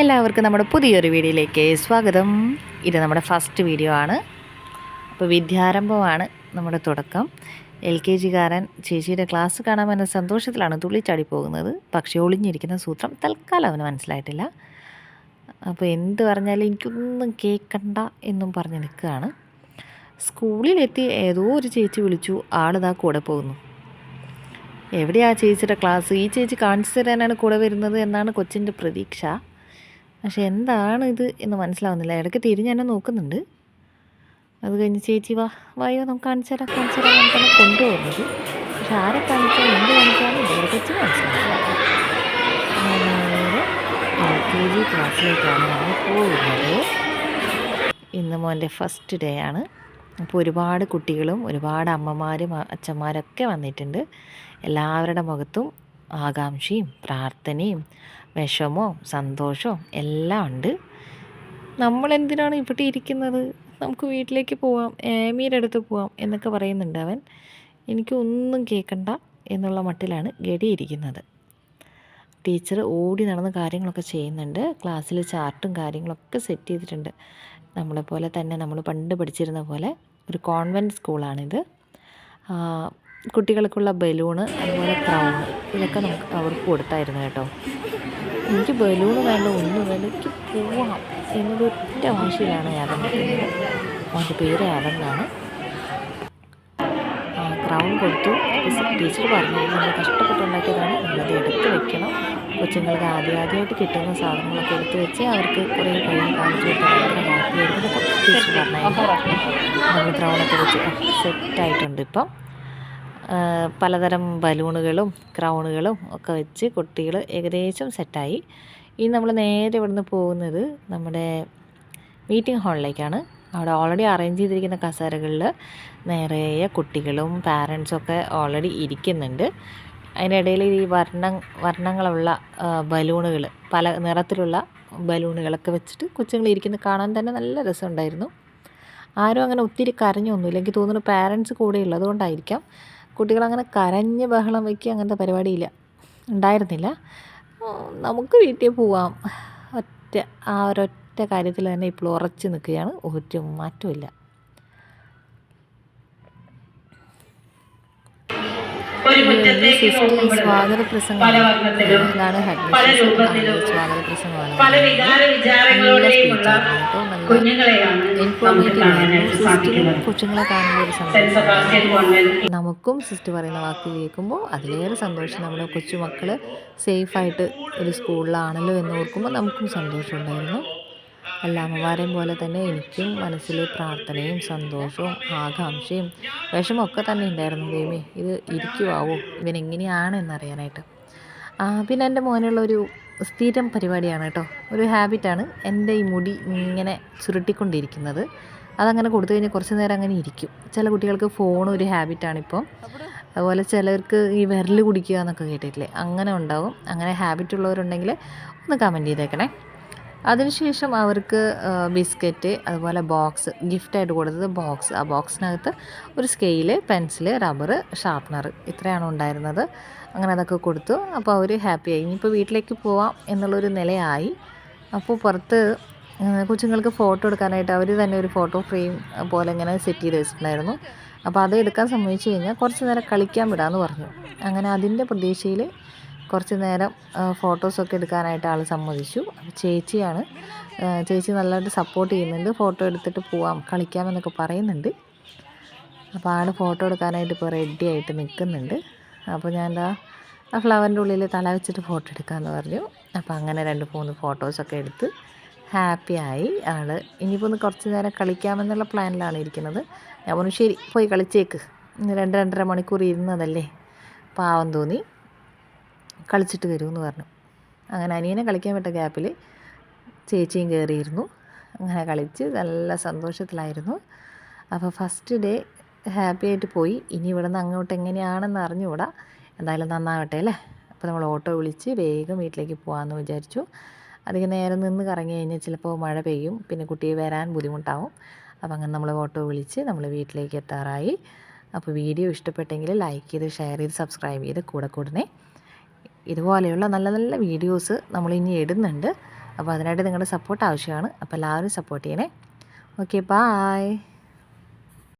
എല്ലാവർക്കും നമ്മുടെ പുതിയൊരു വീഡിയോയിലേക്ക് സ്വാഗതം. ഇത് നമ്മുടെ ഫസ്റ്റ് വീഡിയോ ആണ്. അപ്പോൾ വിദ്യാരംഭമാണ് നമ്മുടെ തുടക്കം. LKG-കാരൻ ചേച്ചിയുടെ ക്ലാസ് കാണാമെന്ന സന്തോഷത്തിലാണ് തുള്ളിച്ചാടി പോകുന്നത്. പക്ഷേ ഒളിഞ്ഞിരിക്കുന്ന സൂത്രം തൽക്കാലം അവന് മനസ്സിലായിട്ടില്ല. അപ്പോൾ എന്ത് പറഞ്ഞാലും എനിക്കൊന്നും കേൾക്കണ്ട എന്നും പറഞ്ഞ് നിൽക്കുകയാണ്. സ്കൂളിലെത്തി ഏതോ ഒരു ചേച്ചി വിളിച്ചു. ആളിതാ കൂടെ പോകുന്നു. എവിടെയാ ചേച്ചിയുടെ ക്ലാസ്? ഈ ചേച്ചി കാണിച്ചു തരാനാണ് കൂടെ വരുന്നത് എന്നാണ് കൊച്ചിൻ്റെ പ്രതീക്ഷ. പക്ഷെ എന്താണ് ഇത് എന്ന് മനസ്സിലാവുന്നില്ല. ഇടയ്ക്ക് തിരിഞ്ഞ് എന്നെ നോക്കുന്നുണ്ട്. അത് കഴിഞ്ഞ് ചേച്ചി വായോ നമുക്ക് കാണിച്ചു തരാം പറഞ്ഞാൽ കൊണ്ടുപോകുന്നത്. പക്ഷെ ആരെ കാണിച്ചാൽ എന്ത് കാണിക്കാനും ഇവിടെ കൊച്ചു മനസ്സിലാവില്ല. നേരെ LKG ക്ലാസ്സിലേക്കാണ് നമ്മൾ പോകുന്നത്. ഇന്ന് മോൻ്റെ ഫസ്റ്റ് ഡേ ആണ്. അപ്പോൾ ഒരുപാട് കുട്ടികളും ഒരുപാട് അമ്മമാരും അച്ഛന്മാരൊക്കെ വന്നിട്ടുണ്ട്. എല്ലാവരുടെ മുഖത്തും ആകാംക്ഷയും പ്രാർത്ഥനയും വിഷമവും സന്തോഷവും എല്ലാം ഉണ്ട്. നമ്മളെന്തിനാണ് ഇവിടെ ഇരിക്കുന്നത്? നമുക്ക് വീട്ടിലേക്ക് പോവാം, ഏമിയുടെ അടുത്ത് പോവാം എന്നൊക്കെ പറയുന്നുണ്ട് അവൻ. എനിക്കൊന്നും കേൾക്കണ്ട എന്നുള്ള മട്ടിലാണ് ഗഡിയിരിക്കുന്നത്. ടീച്ചർ ഓടി നടന്ന് കാര്യങ്ങളൊക്കെ ചെയ്യുന്നുണ്ട്. ക്ലാസ്സിൽ ചാർട്ടും കാര്യങ്ങളൊക്കെ സെറ്റ് ചെയ്തിട്ടുണ്ട്. നമ്മളെപ്പോലെ തന്നെ നമ്മൾ പണ്ട് പഠിച്ചിരുന്ന പോലെ ഒരു കോൺവെൻറ്റ് സ്കൂളാണിത്. കുട്ടികൾക്കുള്ള ബലൂണ് അതുപോലെ ക്രൗണ് ഇതൊക്കെ അവർക്ക് കൊടുത്തായിരുന്നു കേട്ടോ. എനിക്ക് ബലൂണ് വേണ്ട, ഒന്നും വേണ്ട, എനിക്ക് പോവാം എന്നൊരു ഒറ്റ വാശിയിലാണ് ആദം നിൽക്കുന്നത്. അവൻ്റെ പേര് ആദം എന്നാണ്. ക്രൗൺ കൊടുത്തു. ടീച്ചർ പറഞ്ഞു നമ്മൾ കഷ്ടപ്പെട്ടുണ്ടാക്കിയതാണ്, നമ്മളത് എടുത്ത് വെക്കണം. കൊച്ചുങ്ങൾക്ക് ആദ്യമായിട്ട് കിട്ടുന്ന സാധനങ്ങളൊക്കെ എടുത്ത് വെച്ച് അവർക്ക് കുറേ കഴിയും കാണിച്ചു കൊടുത്താൽ ഭയങ്കര ഹാപ്പിയായിരുന്നു എന്നൊക്കെ ടീച്ചർ പറഞ്ഞായിരുന്നു. നമ്മൾ ക്രൗണൊക്കെ വെച്ച് സെറ്റായിട്ടുണ്ട്. ഇപ്പം പലതരം ബലൂണുകളും ക്രൗണുകളും ഒക്കെ വെച്ച് കുട്ടികൾ ഏകദേശം സെറ്റായി. ഇനി നമ്മൾ നേരെ ഇവിടുന്ന് പോകുന്നത് നമ്മുടെ മീറ്റിംഗ് ഹാളിലേക്കാണ്. അവിടെ ഓൾറെഡി അറേഞ്ച് ചെയ്തിരിക്കുന്ന കസേരകളിൽ നിറയെ കുട്ടികളും പാരൻസൊക്കെ ഓൾറെഡി ഇരിക്കുന്നുണ്ട്. അതിനിടയിൽ ഈ വർണ്ണങ്ങളുള്ള ബലൂണുകൾ, പല നിറത്തിലുള്ള ബലൂണുകളൊക്കെ വെച്ചിട്ട് കൊച്ചുങ്ങൾ ഇരിക്കുന്നത് കാണാൻ തന്നെ നല്ല രസമുണ്ടായിരുന്നു. ആരും അങ്ങനെ ഒത്തിരി കരഞ്ഞൊന്നുമില്ല. എനിക്ക് തോന്നുന്നു പാരൻസ് കൂടെ ഉള്ളതുകൊണ്ടായിരിക്കാം. കുട്ടികളങ്ങനെ കരഞ്ഞ് ബഹളം വയ്ക്കുക അങ്ങനത്തെ പരിപാടിയില്ല, ഉണ്ടായിരുന്നില്ല. നമുക്ക് വീട്ടിൽ പോവാം ആ ഒരൊറ്റ കാര്യത്തിൽ തന്നെ ഇപ്പോൾ ഉറച്ചു നിൽക്കുകയാണ്. ഒരു മാറ്റമില്ല. സ്വാഗത പ്രസംഗമാണ്. ഇതാണ് സ്വാഗത പ്രസംഗമാണ്. കൊച്ചുങ്ങളെ കാണുമ്പോൾ ഒരു സന്തോഷം. നമുക്കും സിസ്റ്റർ പറയുന്ന വാക്ക് കേൾക്കുമ്പോൾ അതിലേറെ സന്തോഷം. നമ്മുടെ കൊച്ചുമക്കൾ സേഫായിട്ട് ഒരു സ്കൂളിലാണല്ലോ എന്ന് ഓർക്കുമ്പോൾ നമുക്കും സന്തോഷമുണ്ടായിരുന്നു. എല്ലാ അമ്മമാരെയും പോലെ തന്നെ എനിക്കും മനസ്സിൽ പ്രാർത്ഥനയും സന്തോഷവും ആകാംക്ഷയും വിഷമമൊക്കെ തന്നെ ഉണ്ടായിരുന്നു. ദൈവമേ, ഇത് ഇരിക്കുവാവോ, ഇവനെങ്ങനെയാണ് എന്നറിയാനായിട്ട്. പിന്നെ എൻ്റെ മോനുള്ളൊരു സ്ഥിരം പരിപാടിയാണ് കേട്ടോ, ഒരു ഹാബിറ്റാണ് എൻ്റെ ഈ മുടി ഇങ്ങനെ ചുരുട്ടിക്കൊണ്ടിരിക്കുന്നത്. അതങ്ങനെ കൊടുത്തു കഴിഞ്ഞാൽ കുറച്ച് നേരം അങ്ങനെ ഇരിക്കും. ചില കുട്ടികൾക്ക് ഫോൺ ഒരു ഹാബിറ്റാണിപ്പോൾ. അതുപോലെ ചിലർക്ക് ഈ വിരൽ കുടിക്കുക എന്നൊക്കെ കേട്ടിട്ടില്ലേ, അങ്ങനെ ഉണ്ടാവും. അങ്ങനെ ഹാബിറ്റ് ഉള്ളവരുണ്ടെങ്കിൽ ഒന്ന് കമൻറ്റ് ചെയ്തേക്കണേ. അതിനുശേഷം അവർക്ക് ബിസ്ക്കറ്റ്, അതുപോലെ ബോക്സ് ഗിഫ്റ്റായിട്ട് കൊടുത്തത് ബോക്സ്. ആ ബോക്സിനകത്ത് ഒരു സ്കെയില്, പെൻസില്, റബ്ബർ, ഷാർപ്പ്നർ ഇത്രയാണ് ഉണ്ടായിരുന്നത്. അങ്ങനെ അതൊക്കെ കൊടുത്തു. അപ്പോൾ അവർ ഹാപ്പിയായി. ഇനിയിപ്പോൾ വീട്ടിലേക്ക് പോവാം എന്നുള്ളൊരു നിലയായി. അപ്പോൾ പുറത്ത് കൊച്ചുങ്ങൾക്ക് ഫോട്ടോ എടുക്കാനായിട്ട് അവർ തന്നെ ഒരു ഫോട്ടോ ഫ്രെയിം പോലെ ഇങ്ങനെ സെറ്റ് ചെയ്ത് വെച്ചിട്ടുണ്ടായിരുന്നു. അപ്പോൾ അത് എടുക്കാൻ സമ്മതിച്ചു കഴിഞ്ഞാൽ കുറച്ച് നേരം കളിക്കാൻ വിടാമെന്ന് പറഞ്ഞു. അങ്ങനെ അതിൻ്റെ പ്രതീക്ഷയിൽ കുറച്ച് നേരം ഫോട്ടോസൊക്കെ എടുക്കാനായിട്ട് ആൾ സമ്മതിച്ചു. ചേച്ചിയാണ്. ചേച്ചി നല്ലതായിട്ട് സപ്പോർട്ട് ചെയ്യുന്നുണ്ട്. ഫോട്ടോ എടുത്തിട്ട് പോവാം, കളിക്കാമെന്നൊക്കെ പറയുന്നുണ്ട്. അപ്പോൾ ആൾ ഫോട്ടോ എടുക്കാനായിട്ട് ഇപ്പോൾ റെഡി ആയിട്ട് നിൽക്കുന്നുണ്ട്. അപ്പോൾ ഞാൻ ആ ഫ്ലവറിൻ്റെ ഉള്ളിൽ തല വെച്ചിട്ട് ഫോട്ടോ എടുക്കാമെന്ന് പറഞ്ഞു. അപ്പോൾ അങ്ങനെ 2-3 ഫോട്ടോസൊക്കെ എടുത്ത് ഹാപ്പിയായി ആൾ. ഇനിയിപ്പോൾ ഒന്ന് കുറച്ച് നേരം കളിക്കാമെന്നുള്ള പ്ലാനിലാണ് ഇരിക്കുന്നത്. ഞാൻ പറഞ്ഞു ശരി, പോയി കളിച്ചേക്ക്, 2-2.5 മണിക്കൂർ ഇരുന്നതല്ലേ, പാവം തോന്നി, കളിച്ചിട്ട് വരുമെന്ന് പറഞ്ഞു. അങ്ങനെ അനിയനെ കളിക്കാൻ വിട്ട ഗ്യാപ്പിൽ ചേച്ചിയും കയറിയിരുന്നു. അങ്ങനെ കളിച്ച് നല്ല സന്തോഷത്തിലായിരുന്നു. അപ്പോൾ ഫസ്റ്റ് ഡേ ഹാപ്പി ആയിട്ട് പോയി. ഇനി ഇവിടെ നിന്ന് അങ്ങോട്ട് എങ്ങനെയാണെന്ന് അറിഞ്ഞുകൂടാ. എന്തായാലും നന്നാവട്ടെ അല്ലേ. അപ്പോൾ നമ്മൾ ഓട്ടോ വിളിച്ച് വേഗം വീട്ടിലേക്ക് പോകാമെന്ന് വിചാരിച്ചു. അധികം നേരം നിന്ന് കറങ്ങി കഴിഞ്ഞാൽ ചിലപ്പോൾ മഴ പെയ്യും, പിന്നെ കുട്ടിയെ വരാൻ ബുദ്ധിമുട്ടാവും. അപ്പോൾ അങ്ങനെ നമ്മൾ ഓട്ടോ വിളിച്ച് നമ്മൾ വീട്ടിലേക്ക് എത്താറായി. അപ്പോൾ വീഡിയോ ഇഷ്ടപ്പെട്ടെങ്കിൽ ലൈക്ക് ചെയ്ത് ഷെയർ ചെയ്ത് സബ്സ്ക്രൈബ് ചെയ്ത് കൂടെ ഇതുപോലെയുള്ള നല്ല നല്ല വീഡിയോസ് നമ്മളിനി ഇടുന്നുണ്ട്. അപ്പോൾ അതിനായിട്ട് നിങ്ങളുടെ സപ്പോർട്ട് ആവശ്യമാണ്. അപ്പോൾ എല്ലാവരും സപ്പോർട്ട് ചെയ്യണേ. Okay, bye.